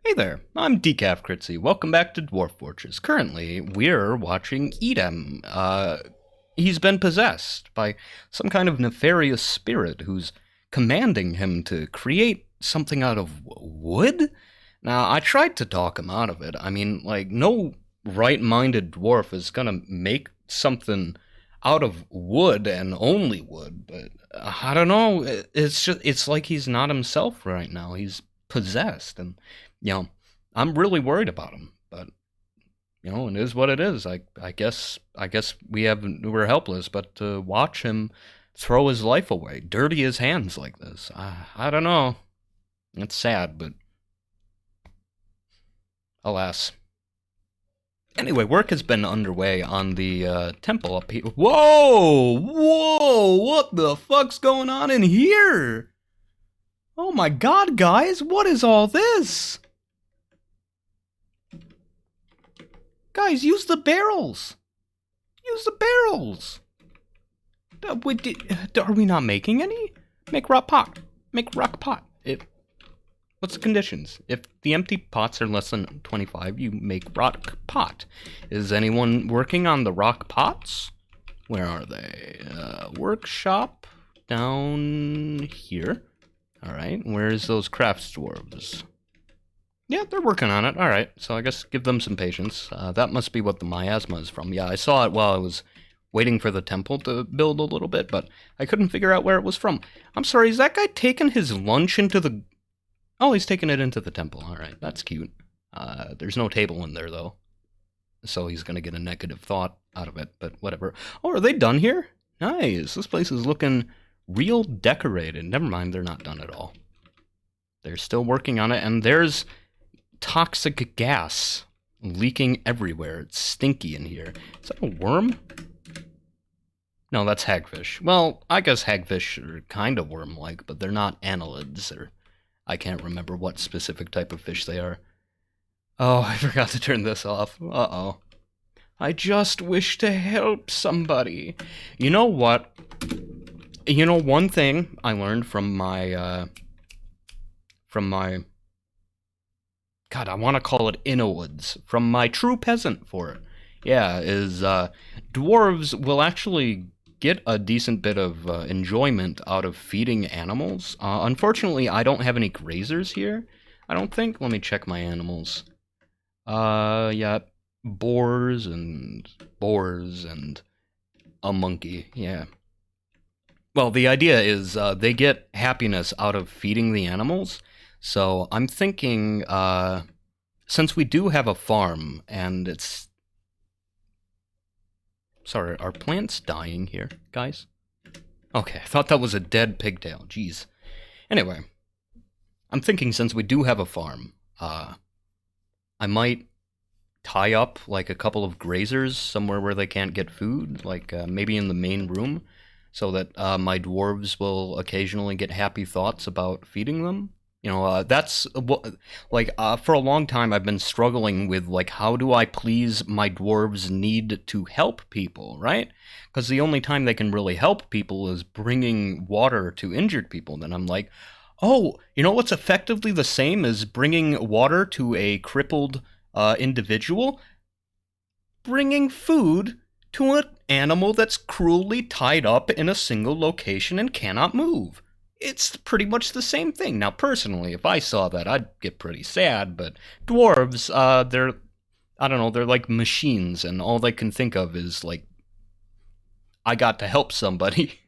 Hey there, I'm Decaf Critsy. Welcome back to Dwarf Fortress. Currently, we're watching Edem. He's been possessed by some kind of nefarious spirit who's commanding him to create something out of wood? Now, I tried to talk him out of it. I mean, like, no right-minded dwarf is gonna make something out of wood and only wood, but I don't know. It's like he's not himself right now. He's possessed, and I'm really worried about him, but it is what it is. I guess we're helpless, but to watch him throw his life away, dirty his hands like this, I don't know. It's sad, but alas. Anyway, work has been underway on the temple up here. Whoa! Whoa! What the fuck's going on in here? Oh my god, guys, what is all this? Guys, use the barrels! Use the barrels! Are we not making any? Make rock pot. Make rock pot. What's the conditions? If the empty pots are less than 25, you make rock pot. Is anyone working on the rock pots? Where are they? Workshop down here. Alright, where's those crafts dwarves? Yeah, they're working on it. Alright, so I guess give them some patience. That must be what the miasma is from. Yeah, I saw it while I was waiting for the temple to build a little bit, but I couldn't figure out where it was from. I'm sorry, is that guy taking his lunch into the... Oh, he's taking it into the temple. Alright, that's cute. There's no table in there, though. So he's gonna get a negative thought out of it, but whatever. Oh, are they done here? Nice. This place is looking real decorated. Never mind, they're not done at all. They're still working on it, and there's toxic gas leaking everywhere. It's stinky in here. Is that a worm? No, that's hagfish. Well, I guess hagfish are kind of worm-like, but they're not annelids, or I can't remember what specific type of fish they are. Oh, I forgot to turn this off. Uh-oh. I just wish to help somebody. You know what? You know, one thing I learned from my God, I want to call it Innowoods, from my true peasant for it. Yeah, is dwarves will actually get a decent bit of enjoyment out of feeding animals. Unfortunately, I don't have any grazers here. I don't think. Let me check my animals. Yeah, boars and a monkey. Yeah. Well, the idea is they get happiness out of feeding the animals. So I'm thinking, since we do have a farm, and it's... Sorry, are plants dying here, guys? Okay, I thought that was a dead pigtail. Jeez. Anyway, I'm thinking since we do have a farm, I might tie up, like, a couple of grazers somewhere where they can't get food, like, maybe in the main room, so that my dwarves will occasionally get happy thoughts about feeding them. You know, that's what, like, for a long time I've been struggling with, like, how do I please my dwarves' need to help people, right? Because the only time they can really help people is bringing water to injured people. Then I'm like, oh, you know what's effectively the same as bringing water to a crippled individual? Bringing food to an animal that's cruelly tied up in a single location and cannot move. It's pretty much the same thing. Now, personally, if I saw that, I'd get pretty sad, but dwarves, I don't know, they're like machines, and all they can think of is, like, I got to help somebody,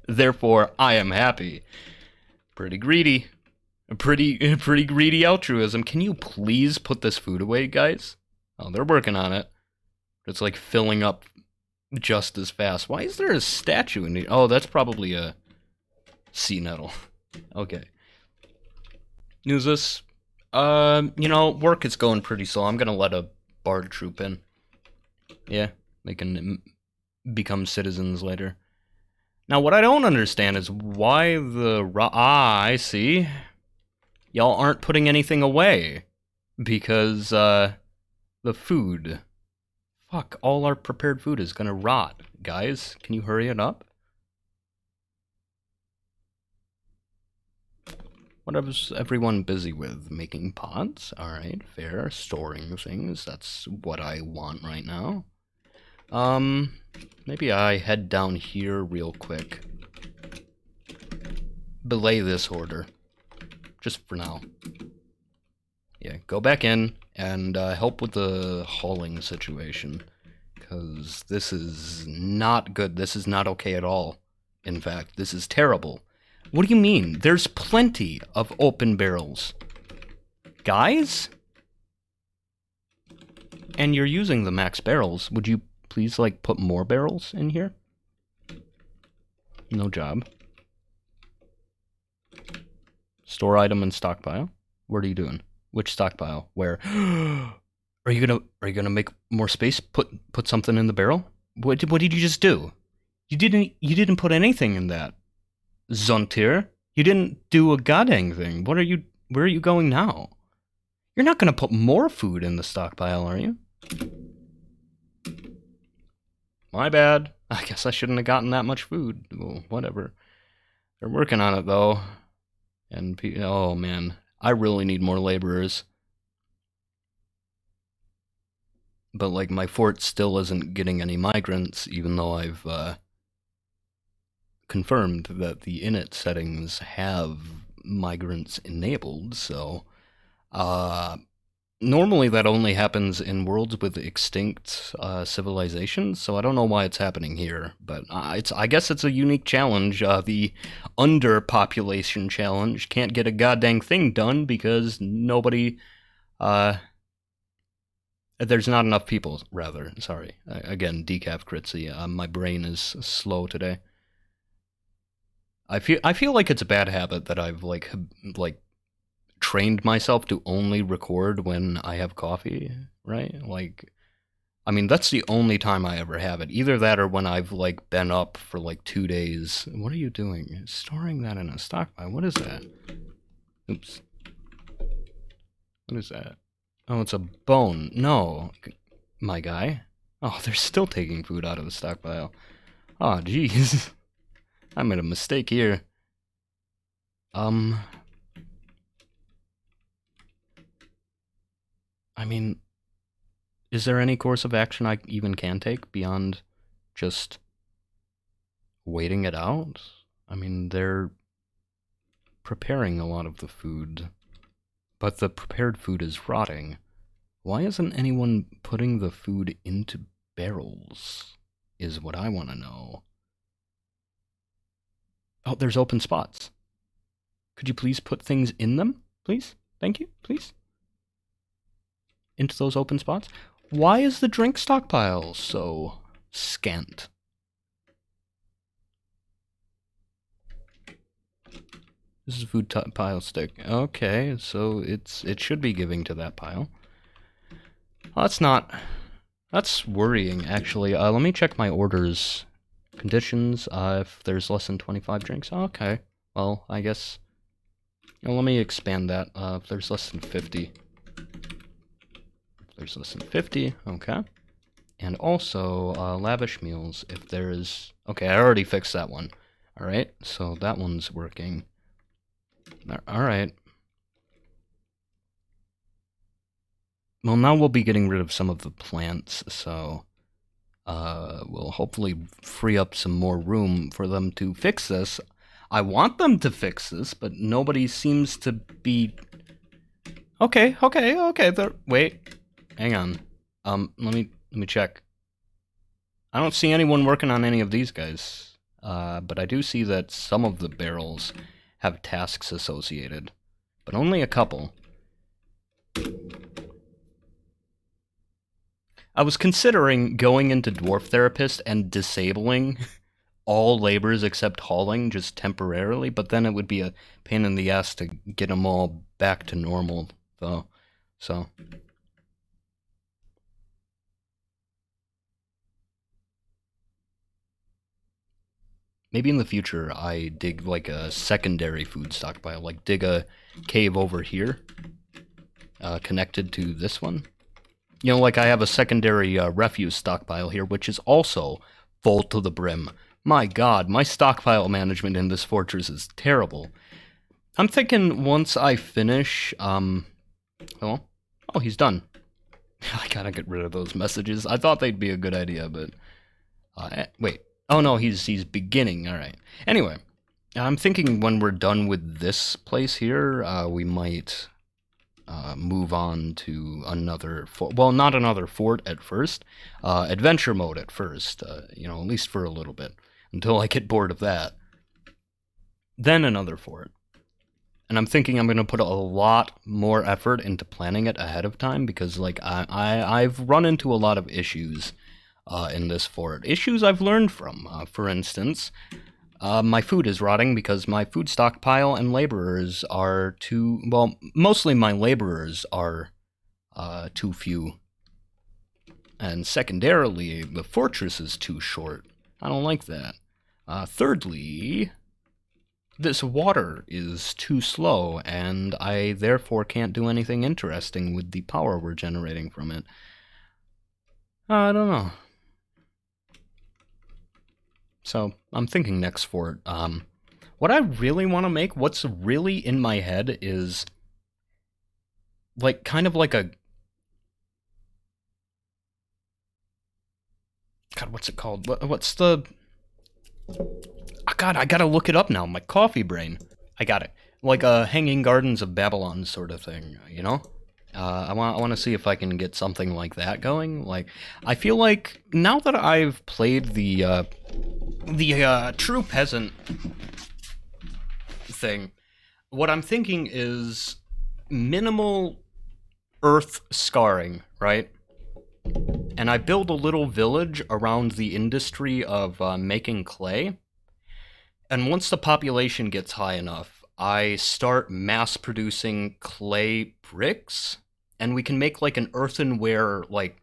therefore I am happy. Pretty greedy. Pretty greedy altruism. Can you please put this food away, guys? Oh, they're working on it. It's like filling up just as fast. Why is there a statue in here? Oh, that's probably a sea nettle. Okay. News this. Work is going pretty slow. I'm gonna let a bard troop in. Yeah, they can become citizens later. Now, what I don't understand is why I see. Y'all aren't putting anything away. Because, the food. Fuck, all our prepared food is gonna rot. Guys, can you hurry it up? What was everyone busy with? Making pots? Alright, fair. Storing things. That's what I want right now. Maybe I head down here real quick. Belay this order. Just for now. Yeah, go back in and help with the hauling situation. Because this is not good. This is not okay at all. In fact, this is terrible. What do you mean? There's plenty of open barrels. Guys? And you're using the max barrels. Would you please, like, put more barrels in here? No job. Store item and stockpile. What are you doing? Which stockpile? Where? Are you gonna make more space? Put something in the barrel? What did you just do? You didn't put anything in that. Zontir, you didn't do a goddamn thing. Where are you going now? You're not gonna put more food in the stockpile, are you? My bad. I guess I shouldn't have gotten that much food. Well, whatever. They're working on it though. And oh man, I really need more laborers. But like my fort still isn't getting any migrants, even though I've confirmed that the init settings have migrants enabled, so normally that only happens in worlds with extinct civilizations, so I don't know why it's happening here, but I guess it's a unique challenge. The underpopulation challenge can't get a goddamn thing done because nobody there's not enough people, rather. Sorry. Again, decaf Critsy. My brain is slow today. I feel like it's a bad habit that I've like trained myself to only record when I have coffee, right? Like, I mean, that's the only time I ever have it. Either that or when I've like been up for like 2 days. What are you doing? Storing that in a stockpile? What is that? Oops. What is that? Oh, it's a bone. No, my guy. Oh, they're still taking food out of the stockpile. Oh, jeez. I made a mistake here. I mean, is there any course of action I even can take beyond just waiting it out? I mean, they're preparing a lot of the food, but the prepared food is rotting. Why isn't anyone putting the food into barrels, is what I want to know. Oh, there's open spots. Could you please put things in them? Please? Thank you, please? Into those open spots? Why is the drink stockpile so scant? This is a food pile stick. Okay, so it should be giving to that pile. Oh, that's worrying, actually. Let me check my orders. Conditions, if there's less than 25 drinks. Okay, well, I guess... Well, let me expand that. If there's less than 50. If there's less than 50, okay. And also, lavish meals, if there's... Okay, I already fixed that one. Alright, so that one's working. Alright. Well, now we'll be getting rid of some of the plants, so... we'll hopefully free up some more room for them to fix this. I want them to fix this, but nobody seems to be... Okay. Wait. Hang on. Let me check. I don't see anyone working on any of these guys. But I do see that some of the barrels have tasks associated. But only a couple. I was considering going into Dwarf Therapist and disabling all labors except hauling just temporarily, but then it would be a pain in the ass to get them all back to normal, though. So... Maybe in the future I dig like a secondary food stockpile, like dig a cave over here, connected to this one. You know, like I have a secondary refuse stockpile here, which is also full to the brim. My god, my stockpile management in this fortress is terrible. I'm thinking once I finish, oh, he's done. I gotta get rid of those messages. I thought they'd be a good idea, but, wait. Oh no, he's beginning, alright. Anyway, I'm thinking when we're done with this place here, we might, move on to another fort. Well, not another fort at first. Adventure mode at first, you know, at least for a little bit. Until I get bored of that. Then another fort. And I'm thinking I'm going to put a lot more effort into planning it ahead of time, because, like, I've run into a lot of issues in this fort. Issues I've learned from. For instance, my food is rotting because my food stockpile and laborers are too... Well, mostly my laborers are too few. And secondarily, the fortress is too short. I don't like that. Thirdly, this water is too slow, and I therefore can't do anything interesting with the power we're generating from it. I don't know. So, I'm thinking next fort. What I really want to make, what's really in my head is, like, kind of like a... God, what's it called? What's the... Oh, God, I gotta look it up now. My coffee brain. I got it. Like a Hanging Gardens of Babylon sort of thing, you know? I want to see if I can get something like that going. Like, I feel like now that I've played the True Peasant thing, what I'm thinking is minimal earth scarring, right? And I build a little village around the industry of making clay. And once the population gets high enough, I start mass-producing clay bricks, and we can make, like, an earthenware, like,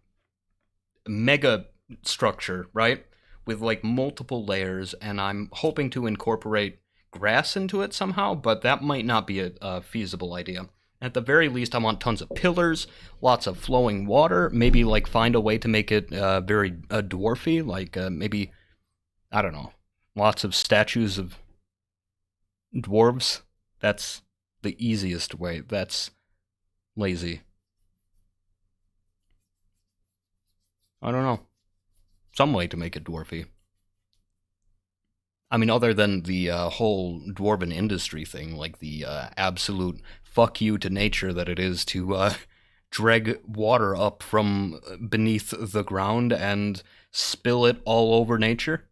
mega structure, right? With, like, multiple layers, and I'm hoping to incorporate grass into it somehow, but that might not be a feasible idea. At the very least, I want tons of pillars, lots of flowing water, maybe, like, find a way to make it very dwarfy, like, maybe, I don't know, lots of statues of dwarves. That's the easiest way. That's lazy. I don't know. Some way to make it dwarfy. I mean, other than the whole dwarven industry thing, like the absolute fuck you to nature that it is to drag water up from beneath the ground and spill it all over nature.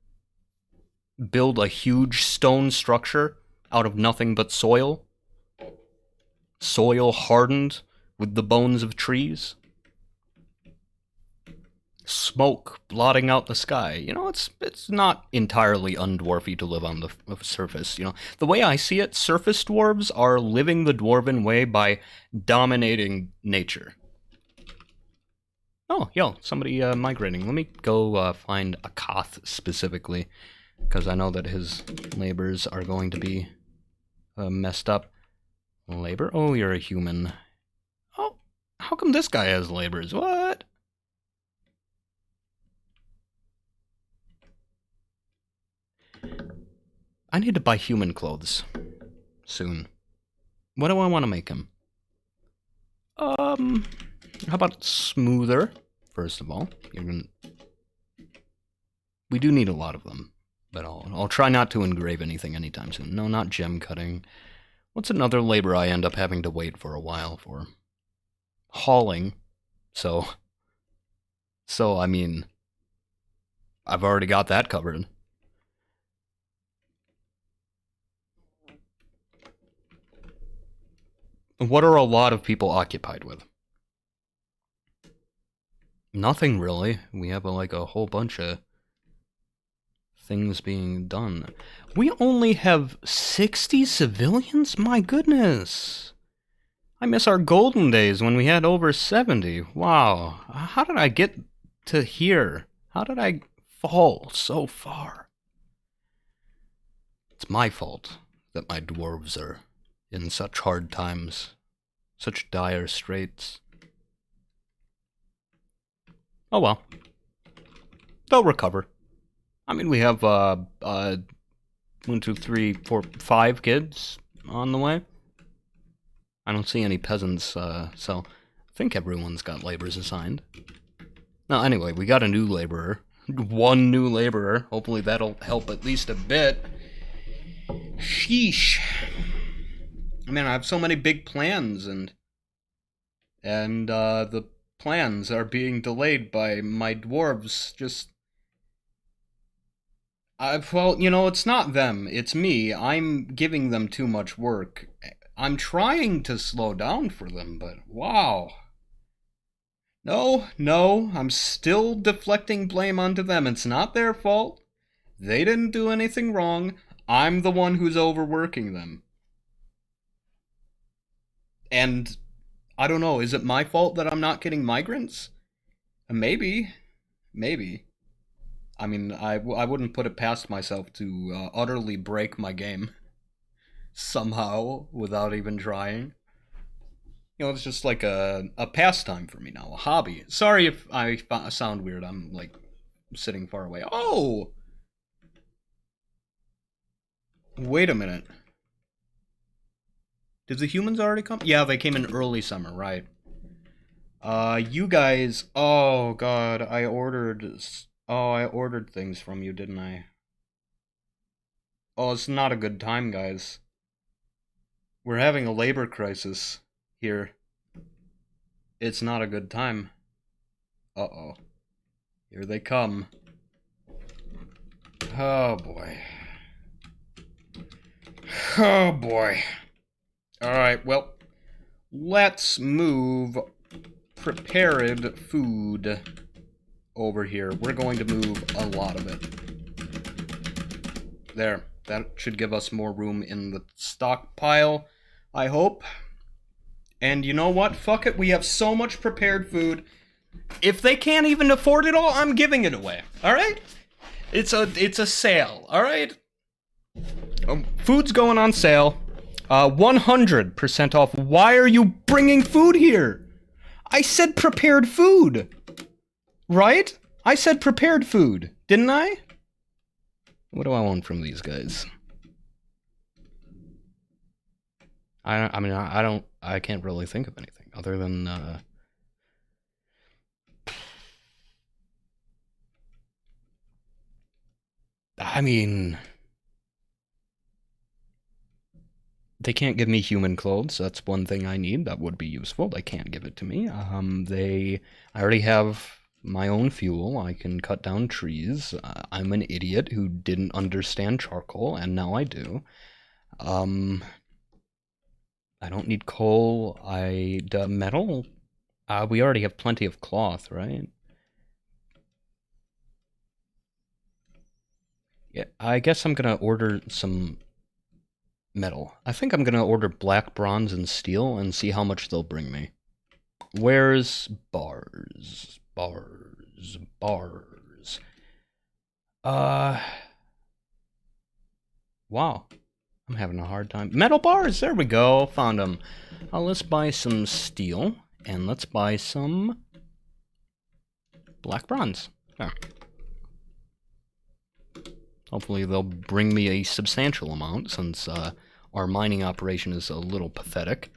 Build a huge stone structure out of nothing but soil. Soil hardened with the bones of trees. Smoke blotting out the sky. You know, it's not entirely undwarfy to live on the surface. You know, the way I see it, surface dwarves are living the dwarven way by dominating nature. Oh, yo, somebody migrating. Let me go find a Koth specifically, because I know that his labors are going to be messed up. Labor? Oh, you're a human. Oh, how come this guy has labors? What? I need to buy human clothes soon. What do I want to make him? How about smoother? First of all, we do need a lot of them, but I'll try not to engrave anything anytime soon. No, not gem cutting. What's another labor I end up having to wait for a while for? Hauling. So I mean, I've already got that covered. What are a lot of people occupied with? Nothing really. We have like a whole bunch of things being done. We only have 60 civilians? My goodness. I miss our golden days when we had over 70. Wow. How did I get to here? How did I fall so far? It's my fault that my dwarves are in such hard times, such dire straits. Oh well. They'll recover. I mean, we have 1, 2, 3, 4, 5 kids on the way. I don't see any peasants, so I think everyone's got laborers assigned. No, anyway, we got a new laborer. One new laborer. Hopefully that'll help at least a bit. Sheesh. I mean, I have so many big plans, and the plans are being delayed by my dwarves. Just, well, you know, it's not them, it's me. I'm giving them too much work. I'm trying to slow down for them, but wow. No, I'm still deflecting blame onto them. It's not their fault. They didn't do anything wrong. I'm the one who's overworking them. And I don't know, is it my fault that I'm not getting migrants? Maybe. I mean, I wouldn't put it past myself to utterly break my game somehow without even trying. You know, it's just like a pastime for me now, a hobby. Sorry if I sound weird, I'm like sitting far away. Oh! Wait a minute. Did the humans already come? Yeah, they came in early summer, right. You guys... Oh, God, I ordered things from you, didn't I? Oh, it's not a good time, guys. We're having a labor crisis here. It's not a good time. Uh-oh. Here they come. Oh, boy. Oh, boy. Alright, well, let's move prepared food over here. We're going to move a lot of it. There. That should give us more room in the stockpile, I hope. And you know what? Fuck it. We have so much prepared food. If they can't even afford it all, I'm giving it away. Alright? It's a sale. Alright? Food's going on sale. 100% off. Why are you bringing food here? I said prepared food. Right? I said prepared food. Didn't I? What do I want from these guys? I can't really think of anything other than, I mean, they can't give me human clothes. That's one thing I need. That would be useful. They can't give it to me. I already have my own fuel. I can cut down trees. I'm an idiot who didn't understand charcoal, and now I do. I don't need coal. Metal? We already have plenty of cloth, right? Yeah, I guess I'm gonna order some metal. I think I'm gonna order black, bronze, and steel and see how much they'll bring me. Where's bars? Bars. Wow. I'm having a hard time. Metal bars! There we go. Found them. Let's buy some steel. And let's buy some black bronze. There. Hopefully they'll bring me a substantial amount, since our mining operation is a little pathetic.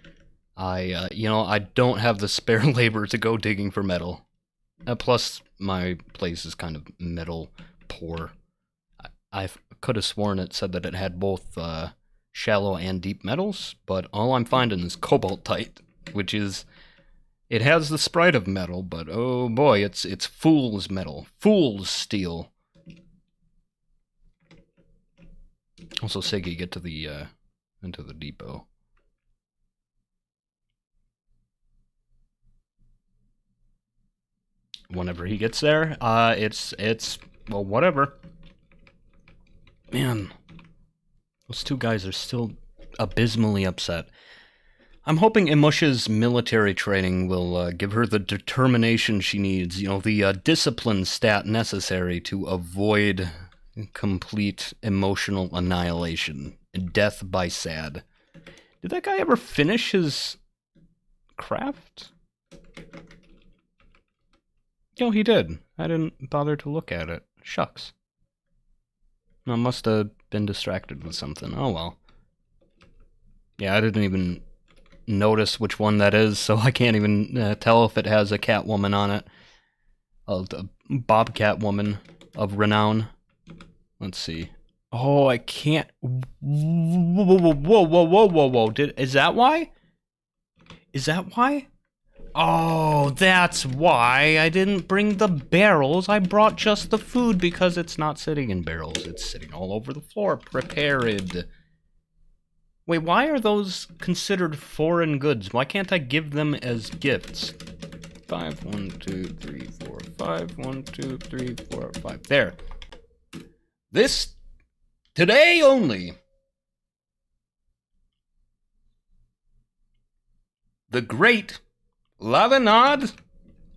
You know, I don't have the spare labor to go digging for metal. Plus, my place is kind of metal poor. I could have sworn it said that it had both shallow and deep metals, but all I'm finding is cobaltite, which is... It has the sprite of metal, but oh boy, it's fool's metal. Fool's steel. Also, Siggy, get to the, into the depot. Whenever he gets there, well, whatever. Man, those two guys are still abysmally upset. I'm hoping Imusha's military training will give her the determination she needs, you know, the discipline stat necessary to avoid complete emotional annihilation. Death by sad. Did that guy ever finish his craft? No, he did. I didn't bother to look at it. Shucks. I must have been distracted with something. Oh well. Yeah, I didn't even notice which one that is, so I can't even tell if it has a Catwoman on it. A Bobcat woman of renown. Let's see. Oh, I can't. Whoa. Is that why? Is that why? Oh, that's why I didn't bring the barrels. I brought just the food because it's not sitting in barrels. It's sitting all over the floor, prepared. Wait, why are those considered foreign goods? Why can't I give them as gifts? 5, 1, 2, 3, 4, 5. 1, 2, 3, 4, 5. There. This today only. The Great Lavanade.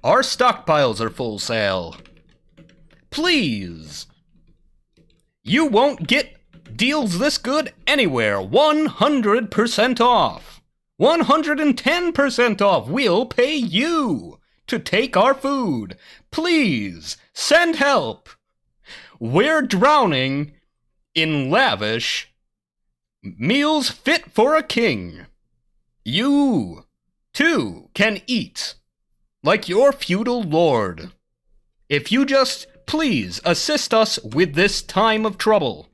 Our stockpiles are full sale. Please. You won't get deals this good anywhere. 100% off. 110% off. We'll pay you to take our food. Please send help. We're drowning in lavish meals fit for a king. You, too, can eat like your feudal lord. If you just please assist us with this time of trouble.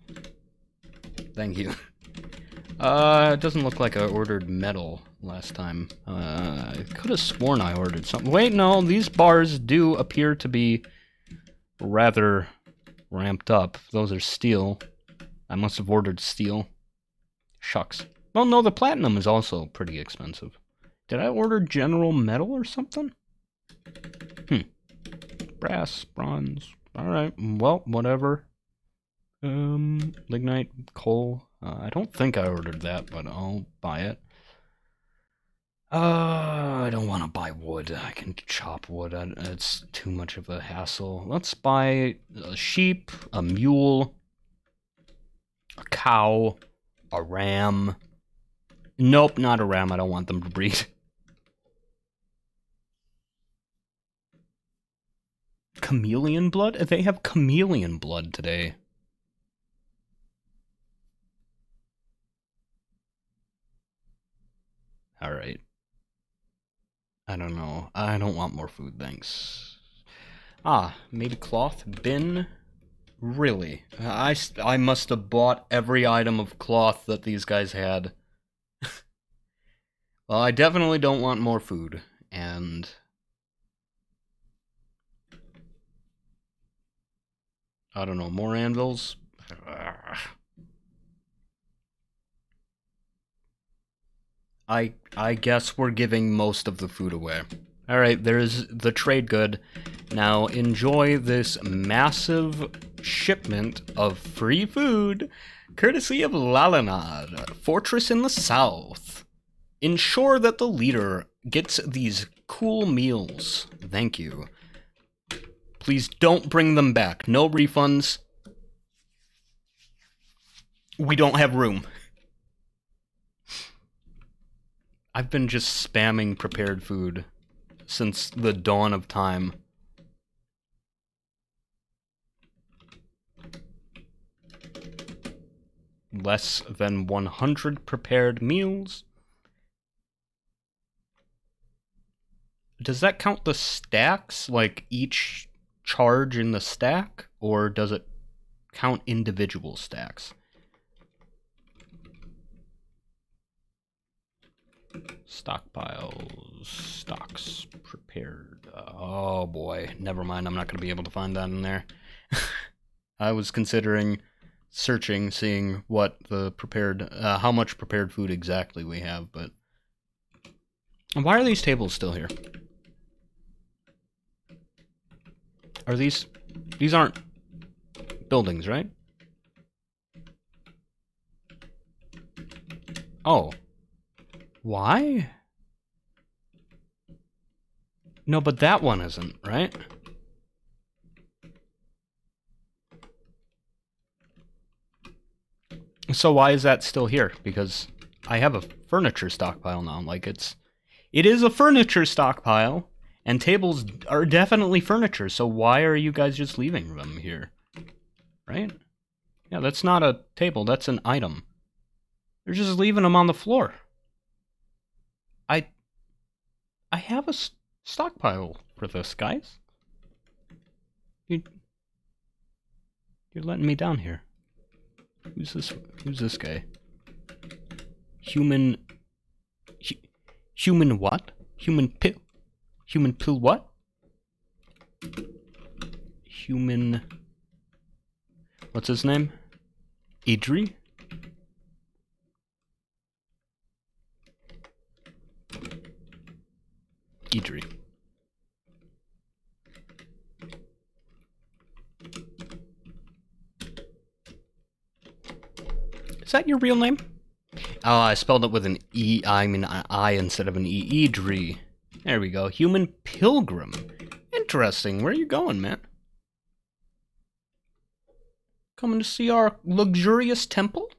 Thank you. It doesn't look like I ordered metal last time. I could have sworn I ordered something. Wait, no, these bars do appear to be rather ramped up. Those are steel. I must have ordered steel. Shucks. Well, no, the platinum is also pretty expensive. Did I order general metal or something? Brass, bronze. Alright, well, whatever. Lignite, coal. I don't think I ordered that, but I'll buy it. I don't want to buy wood. I can chop wood. It's too much of a hassle. Let's buy a sheep, a mule, a cow, a ram. Nope, not a ram. I don't want them to breed. Chameleon blood? They have chameleon blood today. Alright. I don't know. I don't want more food, thanks. Ah, made a cloth bin? Really? I must have bought every item of cloth that these guys had. Well, I definitely don't want more food, and I don't know, more anvils? I guess we're giving most of the food away. Alright, there's the trade good. Now enjoy this massive shipment of free food, courtesy of Lalanad, fortress in the south. Ensure that the leader gets these cool meals. Thank you. Please don't bring them back. No refunds. We don't have room. I've been just spamming prepared food since the dawn of time. Less than 100 prepared meals. Does that count the stacks, like each charge in the stack, or does it count individual stacks? Stockpiles, stocks, prepared. Oh boy, never mind, I'm not going to be able to find that in there. I was considering searching, seeing what the prepared, how much prepared food exactly we have, but... Why are these tables still here? Are these aren't buildings, right? Oh. Why? No, but that one isn't, right? So why is that still here? Because I have a furniture stockpile now. Like, it is a furniture stockpile, and tables are definitely furniture, so why are you guys just leaving them here? Right? Yeah, that's not a table, that's an item. They're just leaving them on the floor. I have a stockpile for this, guys. You're letting me down here. Who's this? Who's this guy? Human what? Human pill what? Human... What's his name? Idri? Idri. Is that your real name? Oh, I spelled it with an E, I mean an I instead of an E. Idri. There we go. Human pilgrim. Interesting. Where are you going, man? Coming to see our luxurious temple?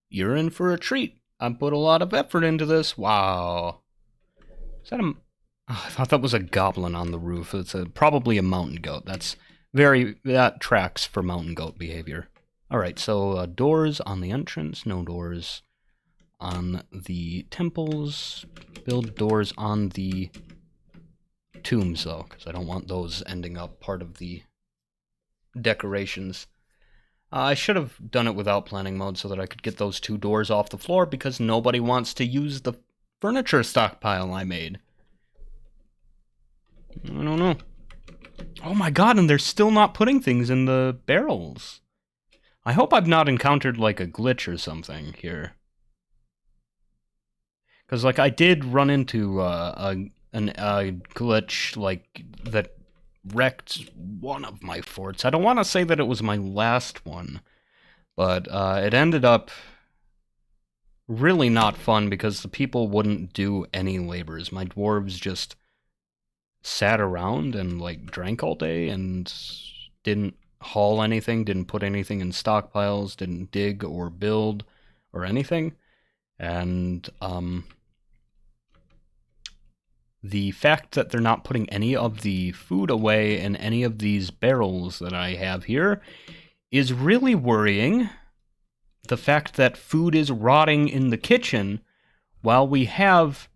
You're in for a treat. I put a lot of effort into this. Wow. Is that a... Oh, I thought that was a goblin on the roof. It's probably a mountain goat. That tracks for mountain goat behavior. Alright, so doors on the entrance, no doors on the temples. Build doors on the tombs, though, because I don't want those ending up part of the decorations. I should have done it without planning mode so that I could get those 2 doors off the floor, because nobody wants to use the furniture stockpile I made. I don't know. Oh my god, and they're still not putting things in the barrels. I hope I've not encountered, like, a glitch or something here. Because, like, I did run into a glitch, like, that wrecked one of my forts. I don't want to say that it was my last one, but it ended up really not fun because the people wouldn't do any labors. My dwarves just sat around and, like, drank all day and didn't haul anything, didn't put anything in stockpiles, didn't dig or build or anything. And the fact that they're not putting any of the food away in any of these barrels that I have here is really worrying. The fact that food is rotting in the kitchen while we have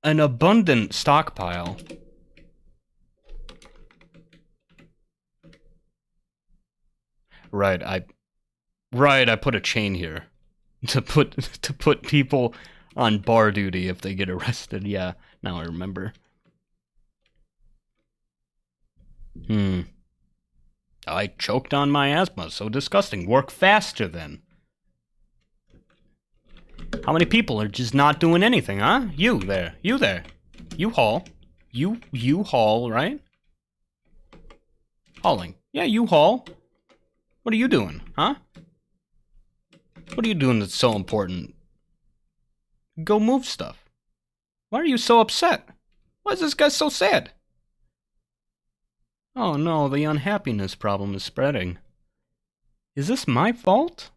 an abundant stockpile. Right, I put a chain here to put people on bar duty if they get arrested. Yeah, now I remember. I choked on my asthma. So disgusting. Work faster then. How many people are just not doing anything, huh? You there. You there. You haul. You haul, right? Hauling. Yeah, you haul. What are you doing, huh? What are you doing that's so important? Go move stuff. Why are you so upset? Why is this guy so sad? Oh no, the unhappiness problem is spreading. Is this my fault?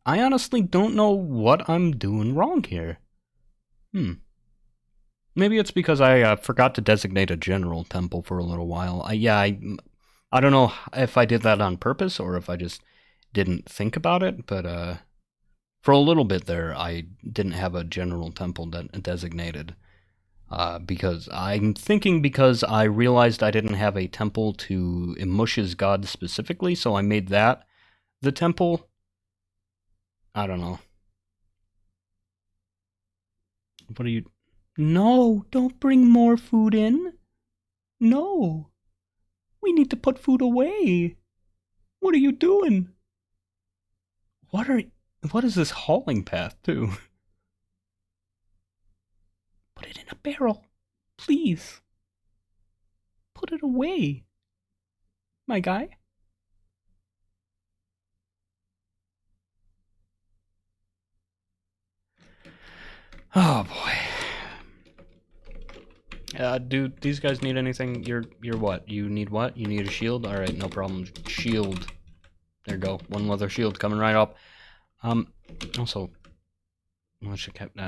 I honestly don't know what I'm doing wrong here. Maybe it's because I forgot to designate a general temple for a little while. I don't know if I did that on purpose or if I just didn't think about it, but for a little bit there, I didn't have a general temple designated. Because I'm thinking because I realized I didn't have a temple to Imush's god specifically, so I made that the temple. I don't know. What are you... No, don't bring more food in. No. We need to put food away. What are you doing? What is this hauling path to? Put it in a barrel. Please. Put it away. My guy. Oh boy. Dude, these guys need anything? You're what? You need what? You need a shield? Alright, no problem. Shield. There you go. One leather shield coming right up. Also,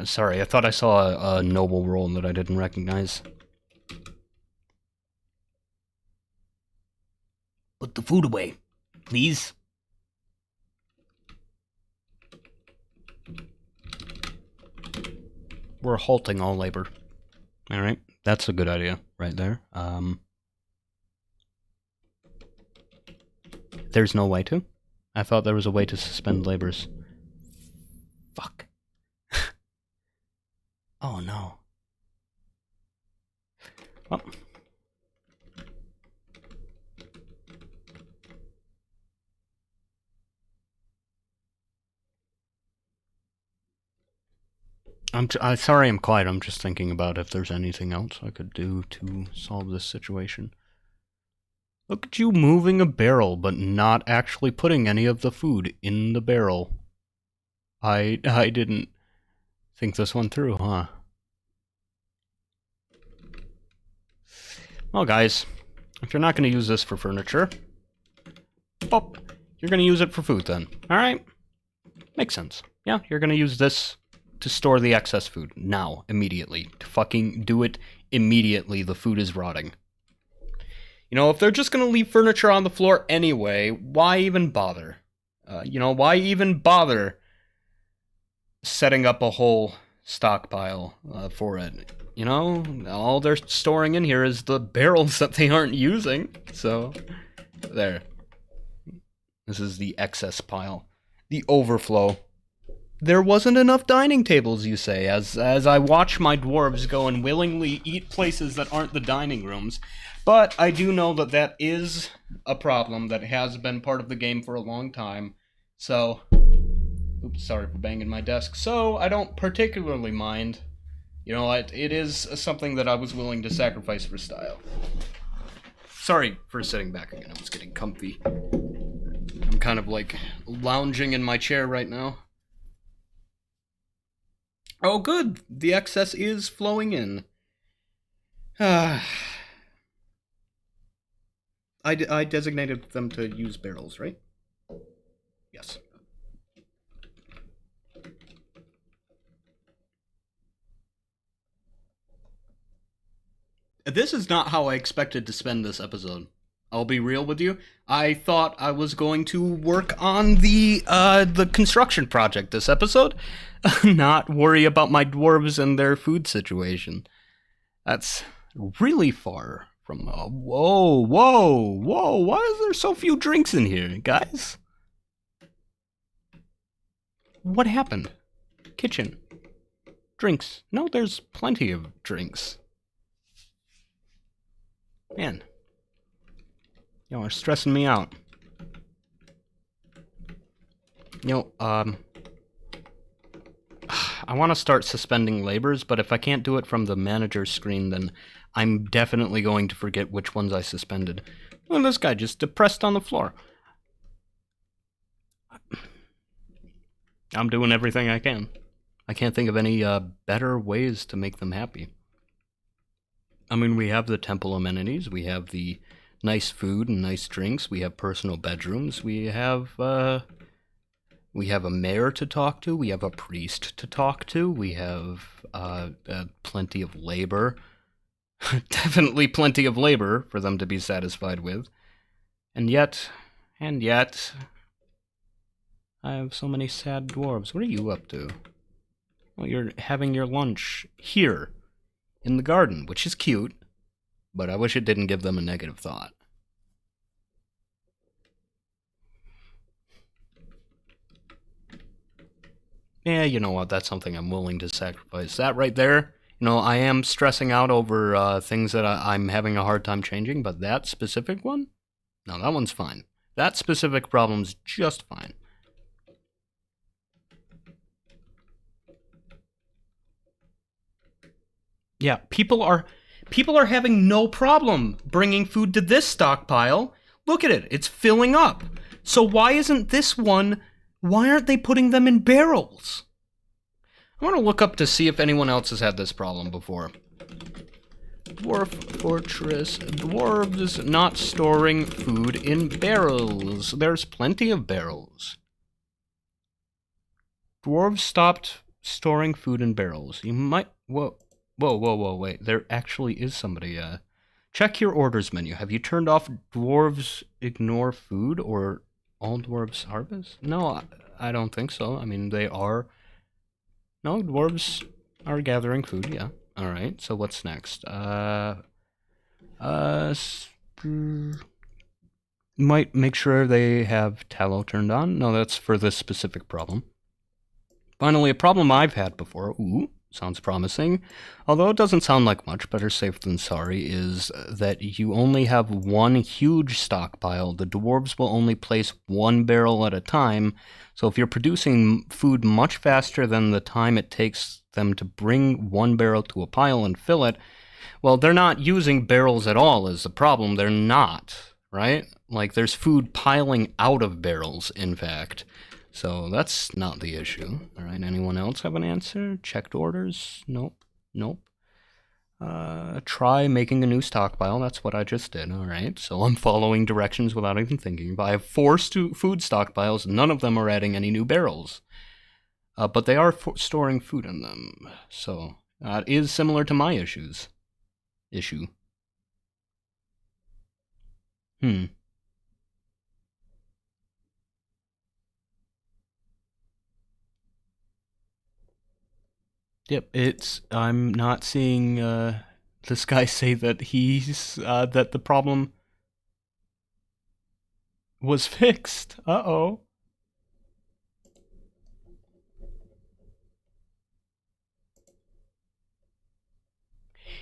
sorry, I thought I saw a noble roll that I didn't recognize. Put the food away, please. We're halting all labor. Alright, that's a good idea right there. There's no way to? I thought there was a way to suspend labors. Fuck. Oh no. Well. I'm sorry I'm quiet. I'm just thinking about if there's anything else I could do to solve this situation. Look at you moving a barrel, but not actually putting any of the food in the barrel. I didn't think this one through, huh? Well, guys, if you're not going to use this for furniture, well, you're going to use it for food then. Alright? Makes sense. Yeah, you're going to use this to store the excess food. Now, immediately. To fucking do it immediately. The food is rotting. You know, if they're just going to leave furniture on the floor anyway, why even bother? You know, why even bother setting up a whole stockpile for it? You know, all they're storing in here is the barrels that they aren't using. So, there. This is the excess pile. The overflow. There wasn't enough dining tables, you say, as I watch my dwarves go and willingly eat places that aren't the dining rooms. But I do know that that is a problem that has been part of the game for a long time. So, oops, sorry for banging my desk. So, I don't particularly mind. You know, it is something that I was willing to sacrifice for style. Sorry for sitting back again, I was getting comfy. I'm kind of like lounging in my chair right now. Oh, good. The excess is flowing in. I designated them to use barrels, right? Yes. This is not how I expected to spend this episode. I'll be real with you. I thought I was going to work on the construction project this episode, not worry about my dwarves and their food situation. That's really far from... whoa, why is there so few drinks in here, guys? What happened? Kitchen. Drinks. No, there's plenty of drinks. Man. Y'all are stressing me out. You know, I want to start suspending labors, but if I can't do it from the manager's screen, then I'm definitely going to forget which ones I suspended. Well, this guy just depressed on the floor. I'm doing everything I can. I can't think of any better ways to make them happy. I mean, we have the temple amenities, we have the nice food and nice drinks, we have personal bedrooms, we have a mayor to talk to, we have a priest to talk to, we have plenty of labor. Definitely plenty of labor for them to be satisfied with. And yet, I have so many sad dwarves. What are you up to? Well, you're having your lunch here, in the garden, which is cute, but I wish it didn't give them a negative thought. Yeah, you know what, that's something I'm willing to sacrifice. That right there, you know, I am stressing out over things that I'm having a hard time changing, but that specific one? No, that one's fine. That specific problem's just fine. Yeah, people are having no problem bringing food to this stockpile. Look at it, it's filling up. So why isn't this one, why aren't they putting them in barrels? I want to look up to see if anyone else has had this problem before. Dwarf Fortress, dwarves not storing food in barrels. There's plenty of barrels. Dwarves stopped storing food in barrels. You might, whoa, wait, there actually is somebody, check your orders menu. Have you turned off dwarves ignore food or all dwarves harvest? No, I don't think so. I mean, they are, no, dwarves are gathering food, yeah. Alright, so what's next? Might make sure they have tallow turned on. No, that's for this specific problem. Finally, a problem I've had before. Ooh, sounds promising. Although it doesn't sound like much, better safe than sorry, is that you only have one huge stockpile. The dwarves will only place one barrel at a time, so if you're producing food much faster than the time it takes them to bring one barrel to a pile and fill it, well, they're not using barrels at all is the problem. They're not, right? Like, there's food piling out of barrels, in fact. So that's not the issue. All right, anyone else have an answer? Checked orders? Nope. Nope. Try making a new stockpile. That's what I just did. All right, so I'm following directions without even thinking. But I have 4 food stockpiles. None of them are adding any new barrels. But they are storing food in them. So it is similar to my issue. Yep, I'm not seeing, this guy say that that the problem was fixed. Uh-oh.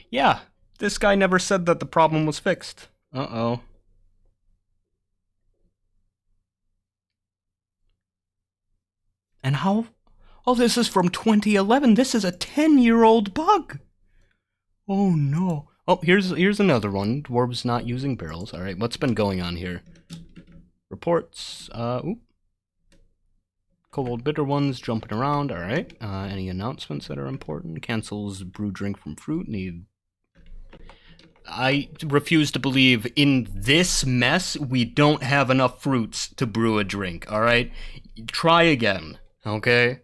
Yeah, this guy never said that the problem was fixed. Uh-oh. And how? Oh, this is from 2011. This is a 10-year-old bug. Oh, no. Oh, here's another one. Dwarves not using barrels. All right, what's been going on here? Reports. Cold bitter ones jumping around. All right. Any announcements that are important? Cancels brew drink from fruit. I refuse to believe in this mess we don't have enough fruits to brew a drink. All right. Try again. Okay.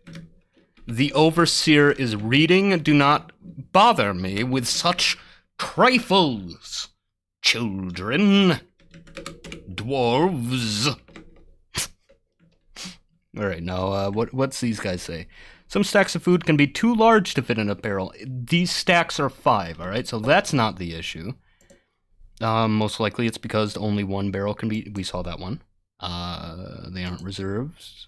The overseer is reading. Do not bother me with such trifles, children. Dwarves. Alright, now, what's these guys say? Some stacks of food can be too large to fit in a barrel. These stacks are 5, alright? So that's not the issue. Most likely it's because only one barrel can be... We saw that one. They aren't reserves.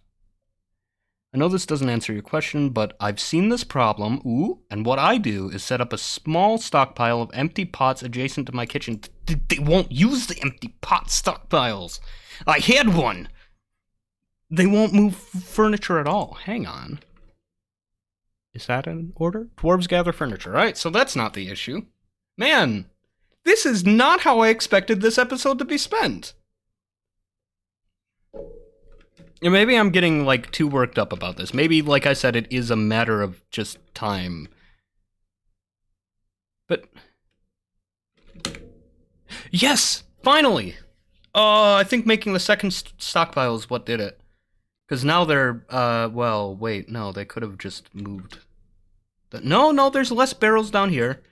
I know this doesn't answer your question, but I've seen this problem. Ooh, and what I do is set up a small stockpile of empty pots adjacent to my kitchen. They won't use the empty pot stockpiles. I had one. They won't move furniture at all. Hang on. Is that an order? Dwarves gather furniture. All right, so that's not the issue. Man, this is not how I expected this episode to be spent. Yeah, maybe I'm getting, like, too worked up about this. Maybe, like I said, it is a matter of just time. But... Yes! Finally! I think making the second stockpile is what did it. Because now they're, well, wait, no, they could have just moved. No, there's less barrels down here.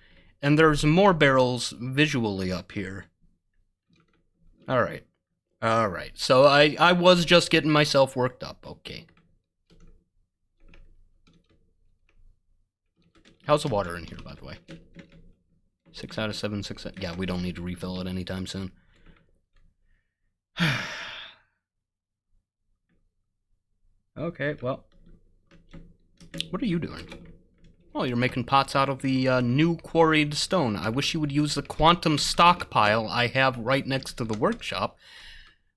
And there's more barrels visually up here. Alright. Alright, so I was just getting myself worked up, okay. How's the water in here, by the way? 6 out of 7, 6 out... Yeah, we don't need to refill it anytime soon. Okay, well. What are you doing? Oh, you're making pots out of the new quarried stone. I wish you would use the quantum stockpile I have right next to the workshop.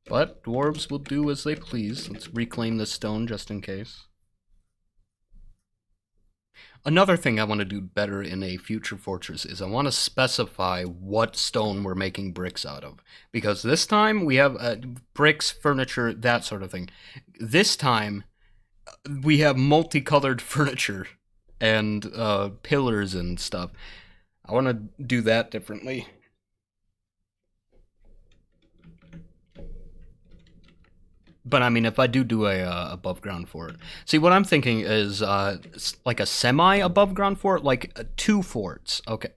But dwarves will do as they please. Let's reclaim this stone just in case. Another thing I want to do better in a future fortress is I want to specify what stone we're making bricks out of. Because this time we have bricks, furniture, that sort of thing. This time we have multicolored furniture and pillars and stuff. I want to do that differently. But I mean, if I do a above ground fort, see what I'm thinking is like a semi above ground fort, like 2 forts. Okay.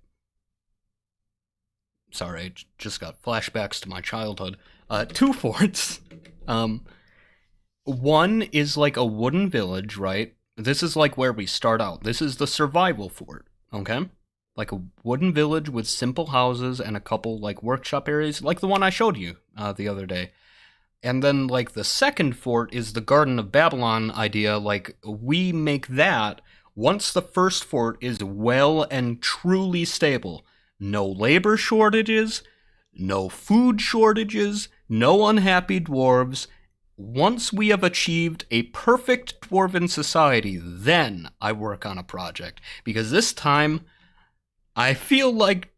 Sorry, I just got flashbacks to my childhood. 2 forts. One is like a wooden village, right? This is like where we start out. This is the survival fort, okay? like a wooden village with simple houses and a couple like workshop areas, like the one I showed you the other day. And then like the second fort is the Garden of Babylon idea. Like we make that once the first fort is well and truly stable. No labor shortages, no food shortages, no unhappy dwarves. Once we have achieved a perfect dwarven society, then I work on a project. Because this time, I feel like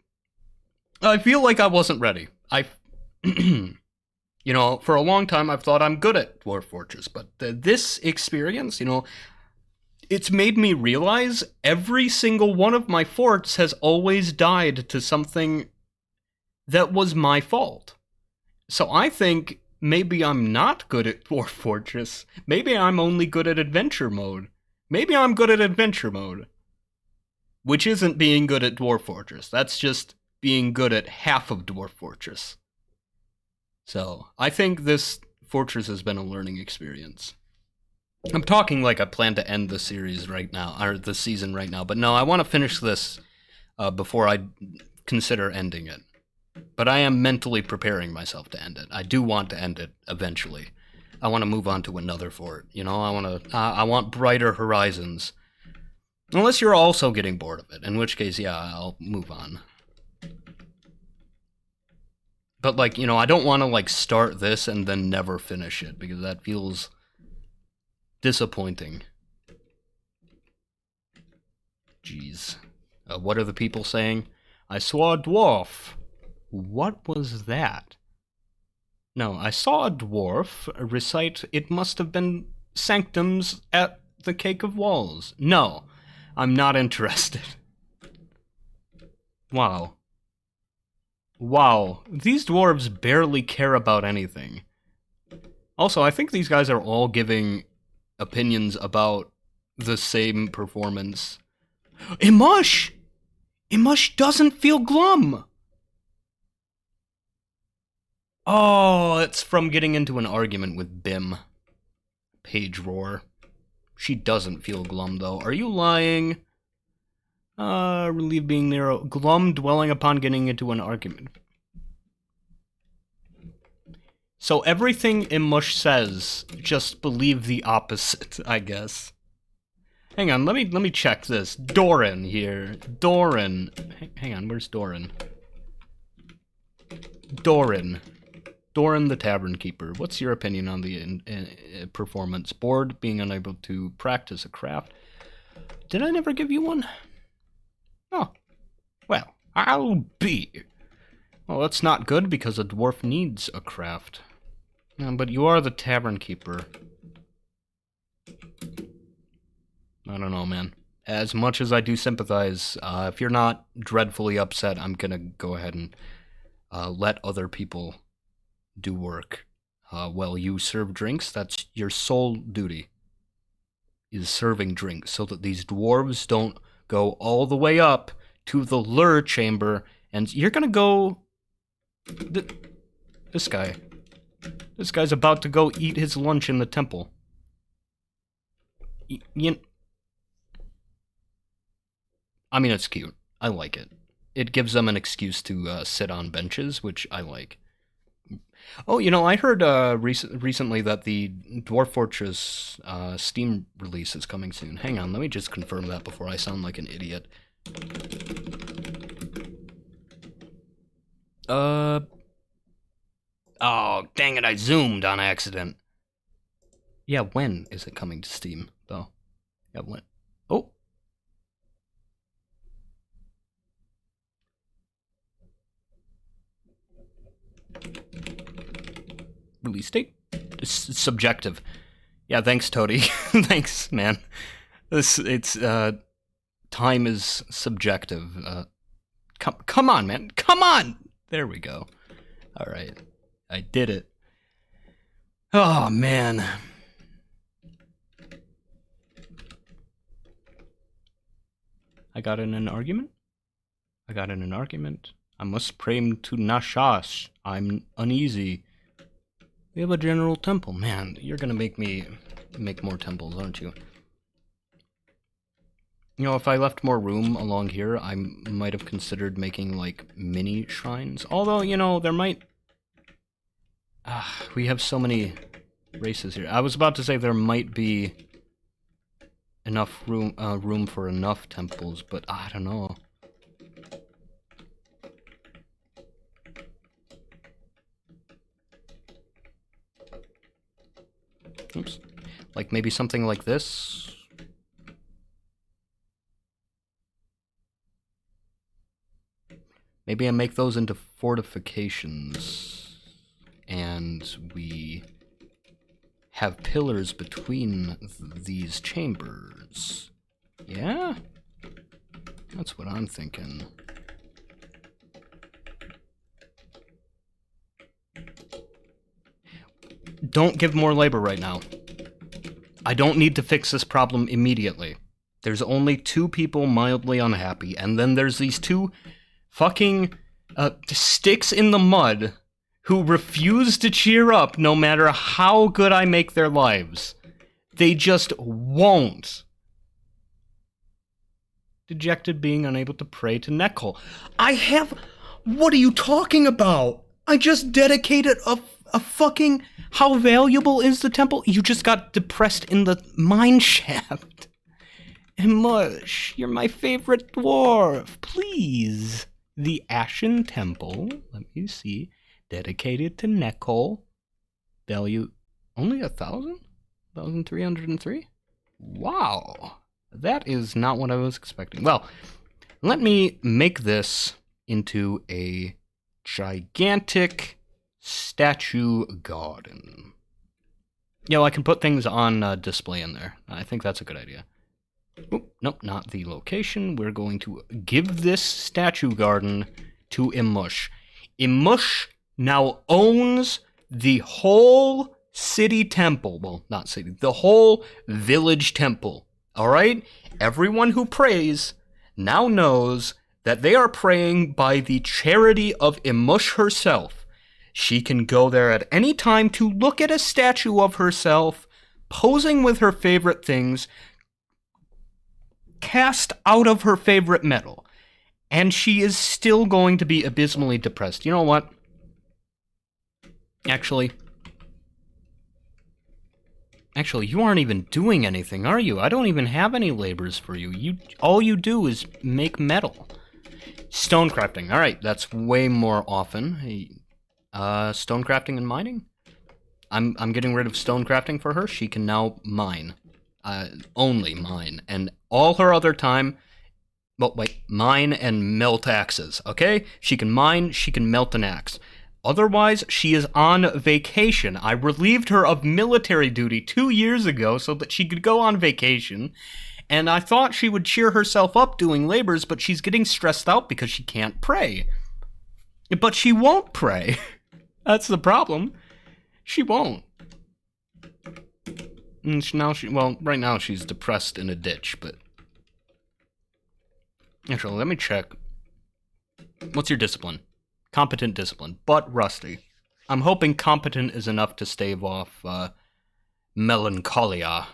I wasn't ready. You know, for a long time I've thought I'm good at Dwarf Fortress, but this experience, you know, it's made me realize every single one of my forts has always died to something that was my fault. So I think maybe I'm not good at Dwarf Fortress. Maybe I'm only good at adventure mode. Maybe I'm good at adventure mode. Which isn't being good at Dwarf Fortress. That's just being good at half of Dwarf Fortress. So, I think this fortress has been a learning experience. I'm talking like I plan to end the series right now, or the season right now, but no, I want to finish this before I consider ending it. But I am mentally preparing myself to end it. I do want to end it eventually. I want to move on to another fort, you know? I want brighter horizons. Unless you're also getting bored of it, in which case, yeah, I'll move on. But, like, you know, I don't want to, like, start this and then never finish it, because that feels disappointing. Jeez. What are the people saying? I saw a dwarf. What was that? No, I saw a dwarf recite, it must have been sanctums at the Cake of Walls. No, I'm not interested. Wow. Wow, these dwarves barely care about anything. Also, I think these guys are all giving opinions about the same performance. Imush! Imush doesn't feel glum! Oh, it's from getting into an argument with Bim. Page Roar. She doesn't feel glum, though. Are you lying? Relieve being narrow. Glum dwelling upon getting into an argument. So everything Imush says, just believe the opposite, I guess. Hang on, let me check this. Doran here. Doran. Hang on, where's Doran? Doran. Doran the Tavern Keeper. What's your opinion on the performance? Bored, being unable to practice a craft. Did I never give you one? Oh, well, I'll be. Well, that's not good because a dwarf needs a craft. But you are the tavern keeper. I don't know, man. As much as I do sympathize, if you're not dreadfully upset, I'm gonna go ahead and let other people do work. While you serve drinks, that's your sole duty, is serving drinks, so that these dwarves don't go all the way up to the lure chamber, and you're gonna go... This guy. This guy's about to go eat his lunch in the temple. I mean, it's cute. I like it. It gives them an excuse to sit on benches, which I like. Oh, you know, I heard recently that the Dwarf Fortress Steam release is coming soon. Hang on, let me just confirm that before I sound like an idiot. Oh, dang it, I zoomed on accident. Yeah, when is it coming to Steam, though? Yeah, when? Oh. Release date? It's subjective. Yeah, thanks, Toady. Thanks, man. Time is subjective. Come on, man. Come on! There we go. Alright. I did it. Oh, man. I got in an argument? I must pray to Nashash. I'm uneasy. We have a general temple. Man, you're gonna make me make more temples, aren't you? You know, if I left more room along here, I might have considered making, like, mini shrines. Although, you know, there might... we have so many races here. I was about to say there might be enough room for enough temples, but I don't know. Oops. Like, maybe something like this? Maybe I make those into fortifications, and we have pillars between these chambers. Yeah? That's what I'm thinking. Don't give more labor right now. I don't need to fix this problem immediately. There's only 2 people mildly unhappy, and then there's these 2 fucking sticks in the mud who refuse to cheer up no matter how good I make their lives. They just won't. Dejected, being unable to pray to Nekol. I have... What are you talking about? I just dedicated a fucking... How valuable is the temple? You just got depressed in the mine shaft. And Mush, you're my favorite dwarf. Please. The Ashen Temple, let me see, dedicated to Nekol. Value only 1,000? 1,303? Wow. That is not what I was expecting. Well, let me make this into a gigantic statue garden. You know, I can put things on display in there. I think that's a good idea. Oh, nope, not the location. We're going to give this statue garden to Imush. Imush now owns the whole city temple. Well, not city, the whole village temple. All right? Everyone who prays now knows that they are praying by the charity of Imush herself. She can go there at any time to look at a statue of herself, posing with her favorite things, cast out of her favorite metal, and she is still going to be abysmally depressed. You know what? Actually, you aren't even doing anything, are you? I don't even have any labors for you. All you do is make metal. Stone crafting. All right, that's way more often. Stone crafting and mining. I'm getting rid of stone crafting for her. She can now mine. Only mine, and all her other time, well, wait, mine and melt axes, okay? She can mine, she can melt an axe. Otherwise, she is on vacation. I relieved her of military duty 2 years ago so that she could go on vacation, and I thought she would cheer herself up doing labors, but she's getting stressed out because she can't pray. But she won't pray. That's the problem. She won't. Well, right now she's depressed in a ditch, but... Actually, let me check. What's your discipline? Competent discipline, but rusty. I'm hoping competent is enough to stave off, melancholia.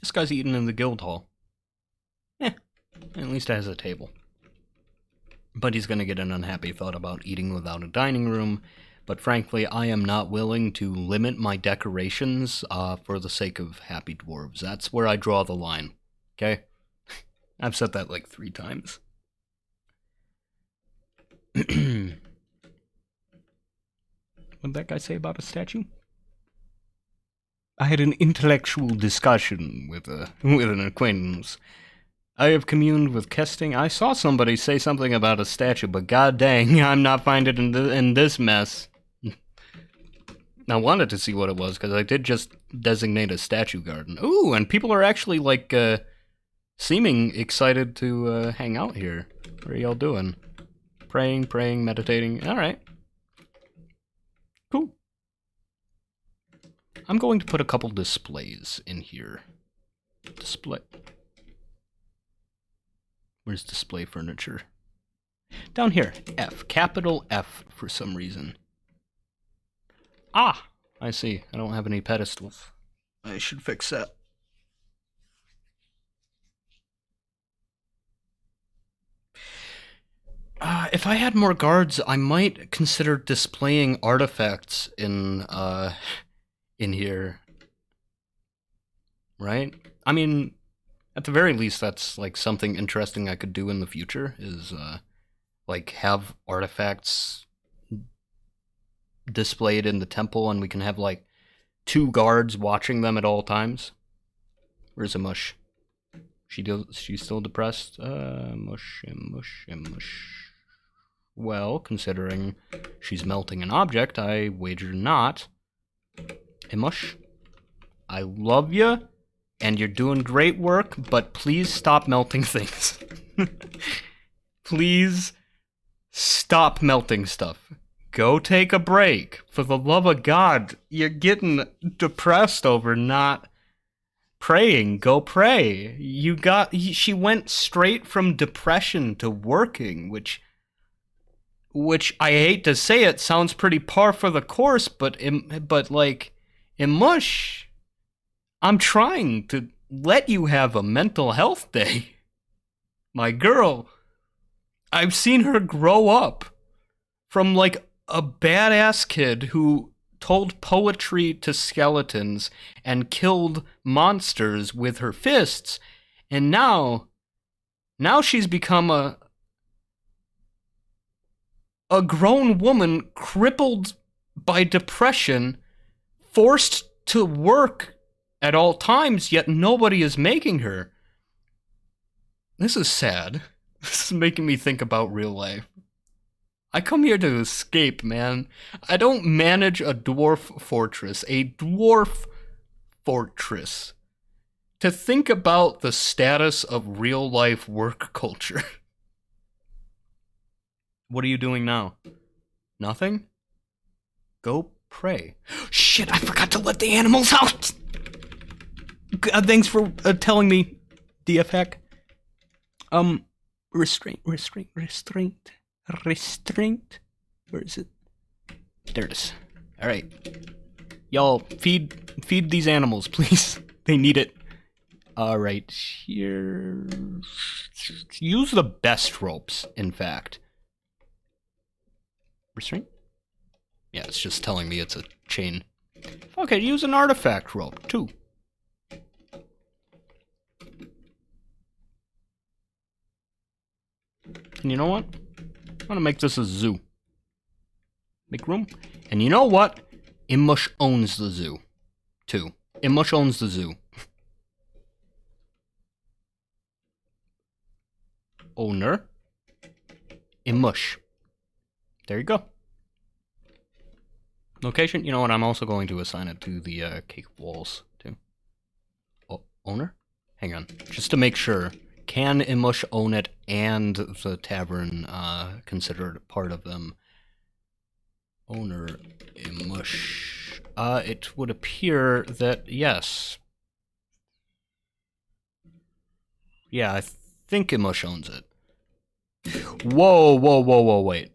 This guy's eating in the guild hall. At least it has a table. But he's going to get an unhappy thought about eating without a dining room. But frankly, I am not willing to limit my decorations for the sake of happy dwarves. That's where I draw the line. Okay? I've said that like 3 times. What did that guy say about a statue? I had an intellectual discussion with an acquaintance. I have communed with Kesting. I saw somebody say something about a statue, but god dang, I'm not finding it in this mess. I wanted to see what it was, because I did just designate a statue garden. Ooh, and people are actually, like, seeming excited to hang out here. What are y'all doing? Praying, meditating. Alright. Cool. I'm going to put a couple displays in here. Display. Where's display furniture? Down here, F. Capital F for some reason. Ah! I see. I don't have any pedestals. I should fix that. If I had more guards, I might consider displaying artifacts in here. Right? I mean, at the very least, that's like something interesting I could do in the future, is like have artifacts displayed in the temple, and we can have like 2 guards watching them at all times. Where's a mush? She's still depressed? Mush. Well, considering she's melting an object, I wager not. Hey, mush, I love you, and you're doing great work, but please stop melting things. Please stop melting stuff. Go take a break. For the love of God, you're getting depressed over not praying. Go pray. She went straight from depression to working, which I hate to say it, sounds pretty par for the course, but like, in mush, I'm trying to let you have a mental health day. My girl, I've seen her grow up from like a badass kid who told poetry to skeletons and killed monsters with her fists, and now she's become a grown woman crippled by depression, forced to work at all times, yet nobody is making her. This is sad. This is making me think about real life. I come here to escape, man. I don't manage a dwarf fortress. A dwarf fortress. To think about the status of real life work culture. What are you doing now? Nothing? Go pray. Shit, I forgot to let the animals out! Thanks for telling me, DFHack. Restraint. Where is it? There it is. Alright. Y'all, feed these animals, please. They need it. Alright, here... Use the best ropes, in fact. Restraint? Yeah, it's just telling me it's a chain. Okay, use an artifact rope, too. And you know what? I'm gonna make this a zoo. Make room. And you know what? Imush owns the zoo, too. Imush owns the zoo. Owner. Imush. There you go. Location, you know what, I'm also going to assign it to the cake walls, too. Oh, owner? Hang on, just to make sure. Can Imush own it and the tavern considered part of them? Owner Imush. It would appear that, yes. Yeah, I think Imush owns it. Whoa, wait.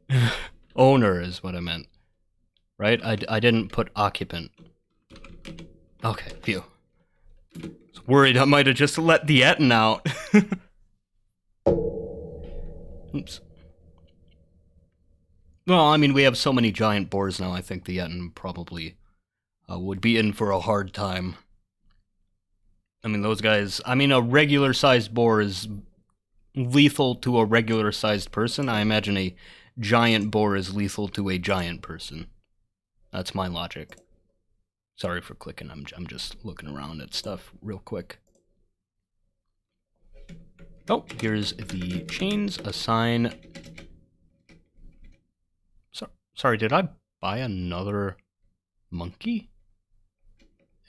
Owner is what I meant. Right? I didn't put occupant. Okay, phew. I was worried I might have just let the Etten out. Oops. Well, I mean, we have so many giant boars now, I think the Etten probably would be in for a hard time. I mean, those guys... I mean, a regular-sized boar is lethal to a regular-sized person. I imagine a giant boar is lethal to a giant person. That's my logic. Sorry for clicking, I'm just looking around at stuff real quick. Oh, here's the chains. Assign... Sorry, did I buy another monkey?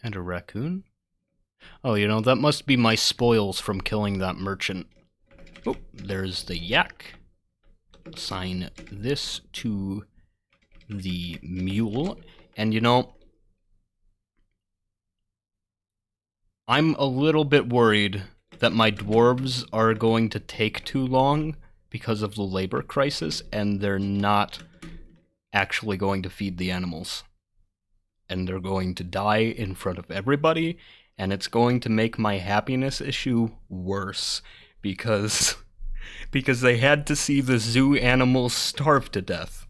And a raccoon? Oh, you know, that must be my spoils from killing that merchant. Oh, there's the yak. Assign this to the mule. And you know, I'm a little bit worried that my dwarves are going to take too long because of the labor crisis, and they're not actually going to feed the animals. And they're going to die in front of everybody, and it's going to make my happiness issue worse, because they had to see the zoo animals starve to death.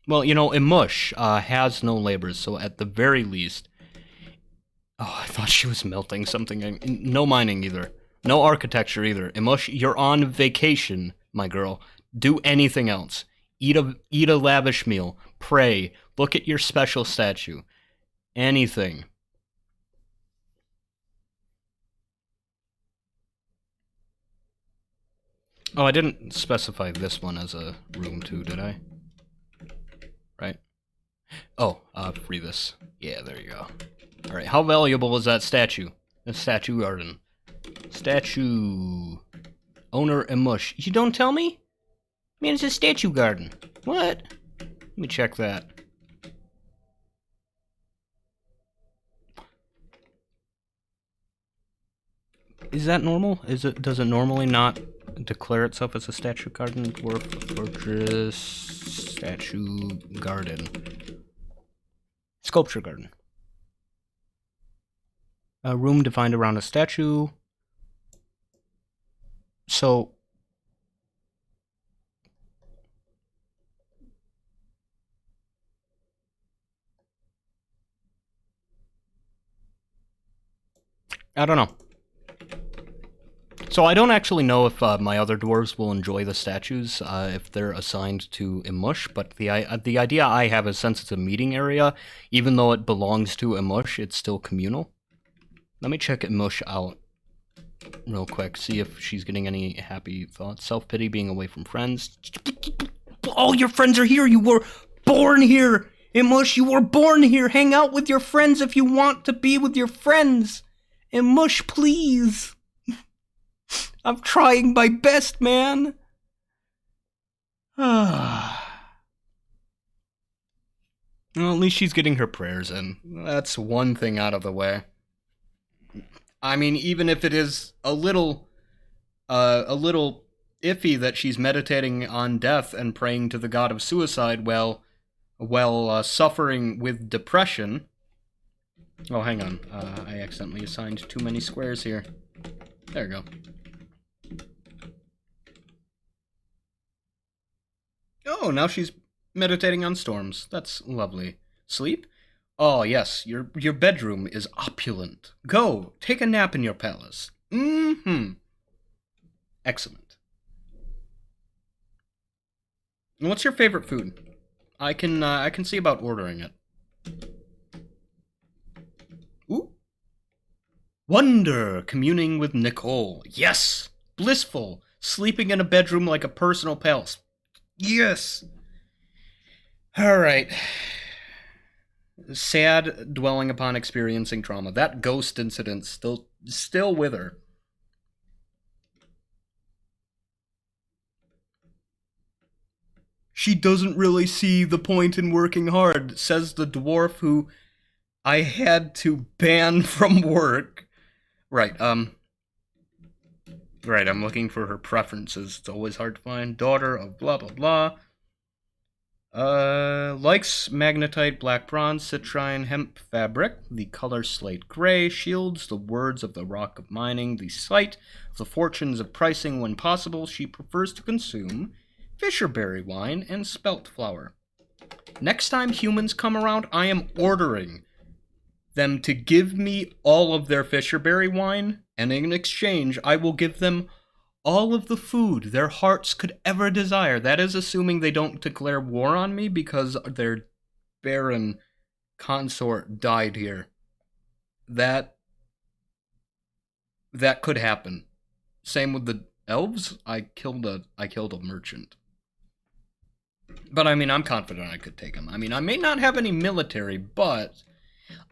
Well, you know, Imush has no labors, so at the very least... Oh, I thought she was melting something. No mining either. No architecture either. Imush, you're on vacation, my girl. Do anything else. Eat a lavish meal. Pray. Look at your special statue. Anything. Oh, I didn't specify this one as a room too, did I? Right? Oh, free this. Yeah, there you go. Alright, how valuable is that statue? The statue garden. Statue. Owner Imush. You don't tell me? Man, it's a statue garden. What? Let me check that. Is that normal? Does it normally not declare itself as a statue garden? Dwarf Fortress Statue Garden. Sculpture garden. A room defined around a statue. So... I don't know. So I don't actually know if my other dwarves will enjoy the statues if they're assigned to Imush, but the idea I have is since it's a meeting area, even though it belongs to Imush, it's still communal. Let me check Imush out real quick, see if she's getting any happy thoughts. Self-pity, being away from friends. All your friends are here! You were born here! Imush, you were born here! Hang out with your friends if you want to be with your friends! Imush, please! I'm trying my best, man! Well, at least she's getting her prayers in. That's one thing out of the way. I mean, even if it is a little iffy that she's meditating on death and praying to the god of suicide while suffering with depression. Oh, hang on. I accidentally assigned too many squares here. There we go. Oh, now she's meditating on storms. That's lovely. Sleep? Oh, yes, your bedroom is opulent. Go, take a nap in your palace. Excellent. And what's your favorite food? I can see about ordering it. Ooh. Wonder, communing with Nicole. Yes! Blissful, sleeping in a bedroom like a personal palace. Yes! Alright. Sad, dwelling upon experiencing trauma. That ghost incident still with her. She doesn't really see the point in working hard, says the dwarf who I had to ban from work. Right, Right, I'm looking for her preferences. It's always hard to find. Daughter of blah blah blah. Likes magnetite, black bronze, citrine, hemp fabric, the color slate gray, shields the words of the rock of mining, the sight of the fortunes of pricing when possible. She prefers to consume fisherberry wine and spelt flour. Next time humans come around, I am ordering them to give me all of their fisherberry wine, and in exchange, I will give them all of the food their hearts could ever desire. That is assuming they don't declare war on me because their barren consort died here. That could happen. Same with the elves. I killed a merchant. But I mean, I'm confident I could take him. I mean, I may not have any military, but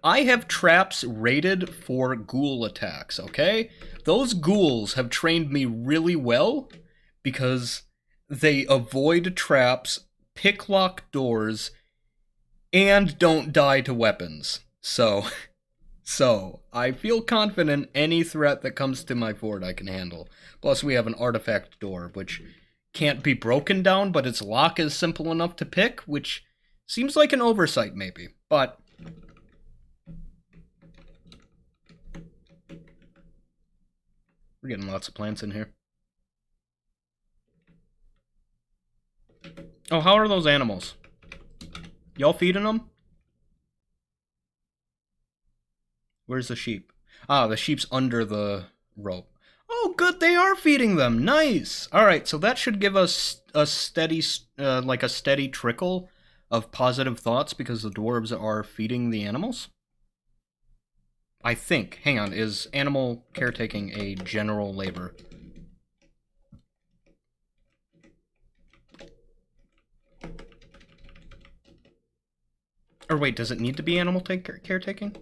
I have traps rated for ghoul attacks, okay? Those ghouls have trained me really well because they avoid traps, pick lock doors, and don't die to weapons. So, So, I feel confident any threat that comes to my fort I can handle. Plus, we have an artifact door, which can't be broken down, but its lock is simple enough to pick, which seems like an oversight, maybe. But we're getting lots of plants in here. Oh, how are those animals? Y'all feeding them? Where's the sheep? Ah, the sheep's under the rope. Oh, good, they are feeding them. Nice. All right, so that should give us a steady, like a steady trickle of positive thoughts because the dwarves are feeding the animals. I think. Hang on, is animal caretaking a general labor? Or wait, does it need to be animal caretaking?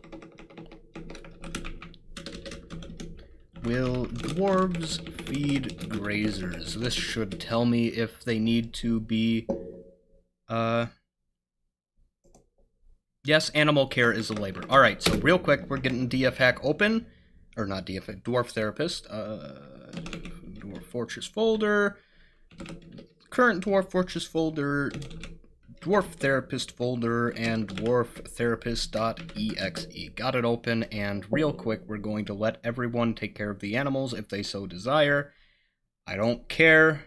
Will dwarves feed grazers? This should tell me if they need to be, yes, animal care is a labor. Alright, so real quick, we're getting DF Hack open. Or not DF Hack, Dwarf Therapist. Dwarf Fortress folder. Current Dwarf Fortress folder. Dwarf Therapist folder, and dwarftherapist.exe. Got it open, and real quick, we're going to let everyone take care of the animals if they so desire. I don't care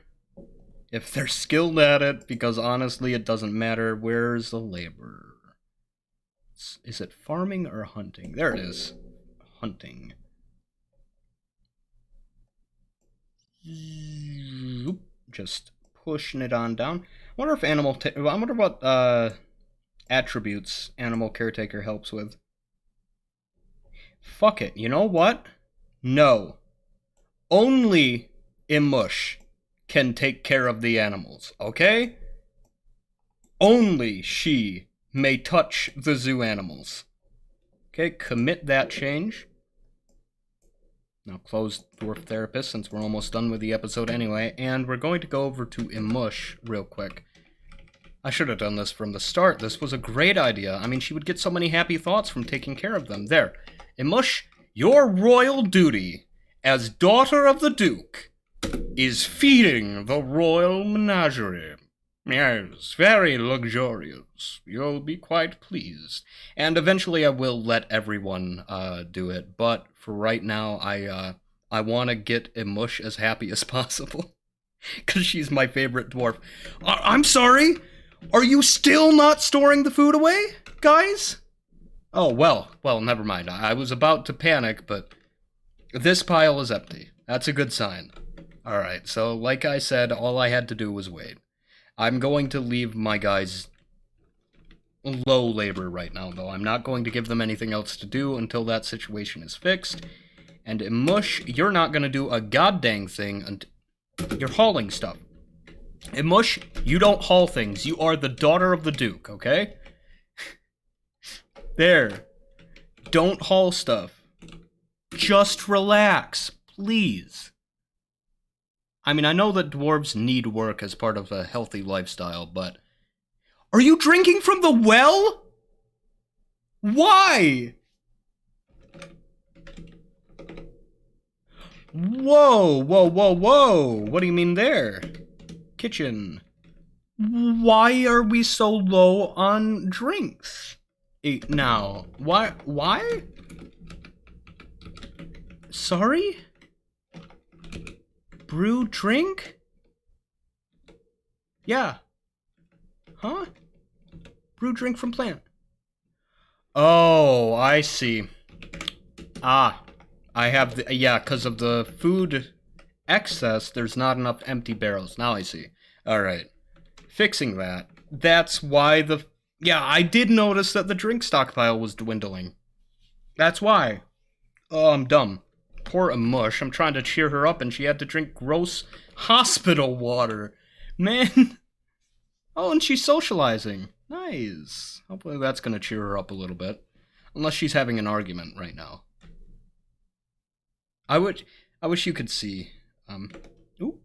if they're skilled at it, because honestly, it doesn't matter. Where's the labor? Is it farming or hunting? There it is. Hunting. Just pushing it on down. I wonder if I wonder what attributes animal caretaker helps with. Fuck it. You know what? No. Only Imush can take care of the animals, okay? Only she may touch the zoo animals. Okay, commit that change. Now close Dwarf Therapist since we're almost done with the episode anyway, and we're going to go over to Imush real quick. I should have done this from the start. This was a great idea. I mean, she would get so many happy thoughts from taking care of them. There. Imush, your royal duty as daughter of the Duke is feeding the royal menagerie. Yes, very luxurious. You'll be quite pleased. And eventually I will let everyone do it, but for right now, I want to get Imush as happy as possible. Because she's my favorite dwarf. I'm sorry? Are you still not storing the food away, guys? Oh, well, never mind. I was about to panic, but this pile is empty. That's a good sign. Alright, so like I said, all I had to do was wait. I'm going to leave my guys low labor right now, though. I'm not going to give them anything else to do until that situation is fixed. And Imush, you're not going to do a goddamn thing until you're hauling stuff. Imush, you don't haul things. You are the daughter of the Duke, okay? There. Don't haul stuff. Just relax, please. I mean, I know that dwarves need work as part of a healthy lifestyle, but... Are you drinking from the well? Why? Whoa. What do you mean there? Kitchen. Why are we so low on drinks? Now, why? Sorry? Brew drink? Yeah. Huh? Brew drink from plant. Oh, I see. I have the, yeah, because of the food excess, there's not enough empty barrels. Now I see. Alright. Fixing that. That's why yeah, I did notice that the drink stockpile was dwindling. That's why. Oh, I'm dumb. Poor Imush. I'm trying to cheer her up and she had to drink gross hospital water. Man. Oh, and she's socializing. Nice. Hopefully that's going to cheer her up a little bit. Unless she's having an argument right now. I wish you could see. Ooh.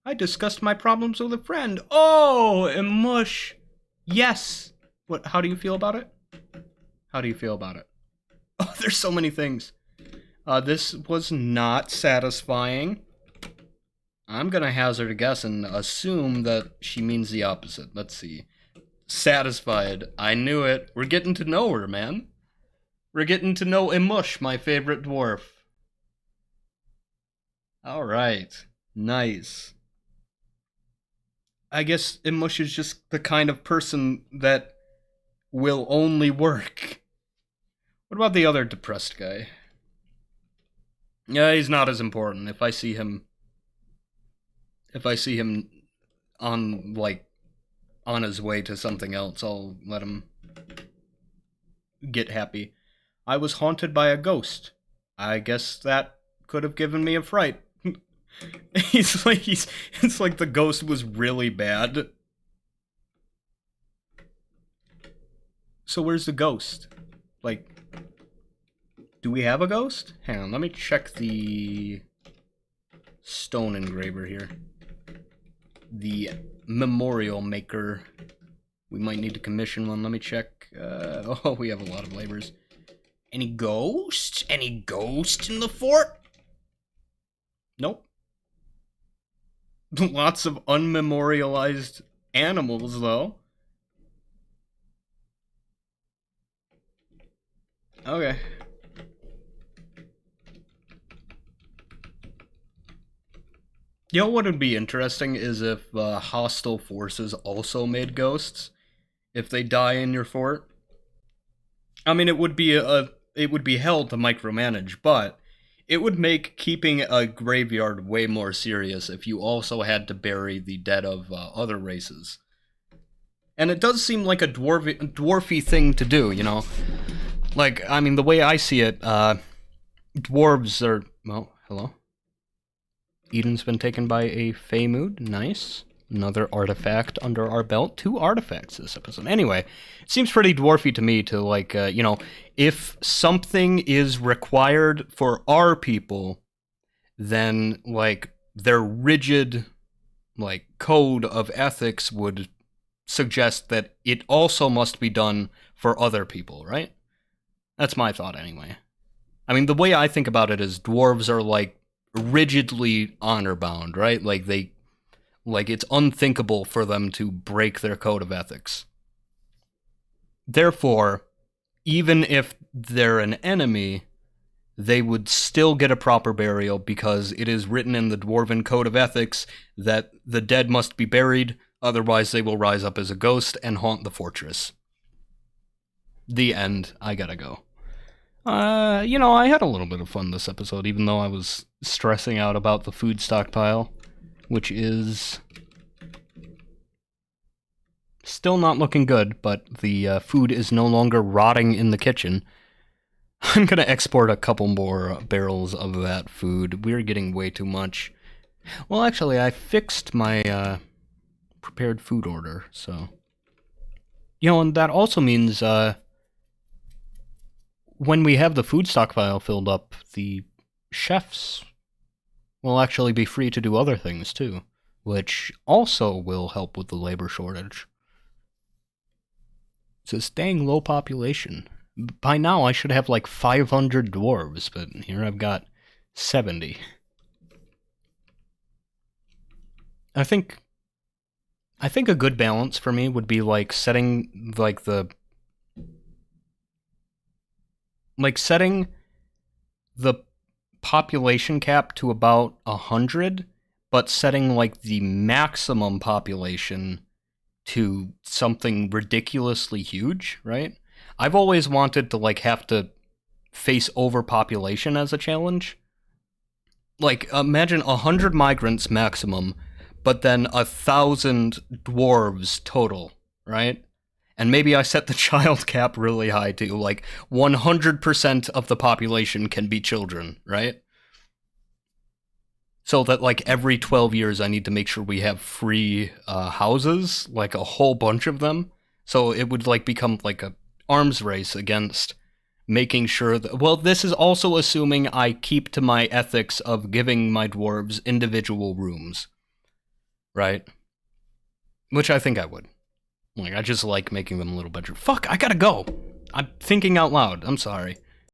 I discussed my problems with a friend. Oh, Imush. Yes. How do you feel about it? How do you feel about it? Oh, there's so many things. This was not satisfying. I'm gonna hazard a guess and assume that she means the opposite. Let's see. Satisfied. I knew it. We're getting to know her, man. We're getting to know Imush, my favorite dwarf. Alright. Nice. I guess Imush is just the kind of person that will only work. What about the other depressed guy? Yeah, he's not as important. If I see him on, like, on his way to something else, I'll let him get happy. I was haunted by a ghost. I guess that could have given me a fright. It's like the ghost was really bad. So where's the ghost? Like, do we have a ghost? Hang on, let me check the stone engraver here. The memorial maker. We might need to commission one. Let me check. Oh, we have a lot of labors. Any ghosts? Any ghosts in the fort? Nope. Lots of unmemorialized animals, though. Okay. You know what would be interesting is if hostile forces also made ghosts. If they die in your fort. I mean, it would be hell to micromanage, but it would make keeping a graveyard way more serious if you also had to bury the dead of other races. And it does seem like a dwarfy thing to do, you know? Like, I mean, the way I see it, dwarves are... Well, hello? Eden's been taken by a Fey Mood. Nice. Another artifact under our belt. 2 artifacts this episode. Anyway, it seems pretty dwarfy to me to, like, you know, if something is required for our people, then, like, their rigid, like, code of ethics would suggest that it also must be done for other people, right? That's my thought, anyway. I mean, the way I think about it is dwarves are, like, rigidly honor-bound, right? Like, it's unthinkable for them to break their code of ethics. Therefore, even if they're an enemy, they would still get a proper burial because it is written in the Dwarven Code of Ethics that the dead must be buried, otherwise they will rise up as a ghost and haunt the fortress. The end. I gotta go. You know, I had a little bit of fun this episode, even though I was stressing out about the food stockpile, which is still not looking good, but the food is no longer rotting in the kitchen. I'm gonna export a couple more barrels of that food. We're getting way too much. Well, actually, I fixed my prepared food order, so... You know, and that also means, when we have the food stockpile filled up, the chefs will actually be free to do other things, too, which also will help with the labor shortage. It's a staying low population. By now, I should have like 500 dwarves, but here I've got 70. I think a good balance for me would be like setting setting the population cap to about 100, but setting like the maximum population to something ridiculously huge, right? I've always wanted to like have to face overpopulation as a challenge. Like, imagine 100 migrants maximum, but then 1,000 dwarves total, right? And maybe I set the child cap really high too, like 100% of the population can be children, right? So that like every 12 years I need to make sure we have free houses, like a whole bunch of them. So it would like become like a arms race against making sure that, well, this is also assuming I keep to my ethics of giving my dwarves individual rooms, right? Which I think I would. Like, I just like making them a little better. Fuck, I gotta go! I'm thinking out loud, I'm sorry.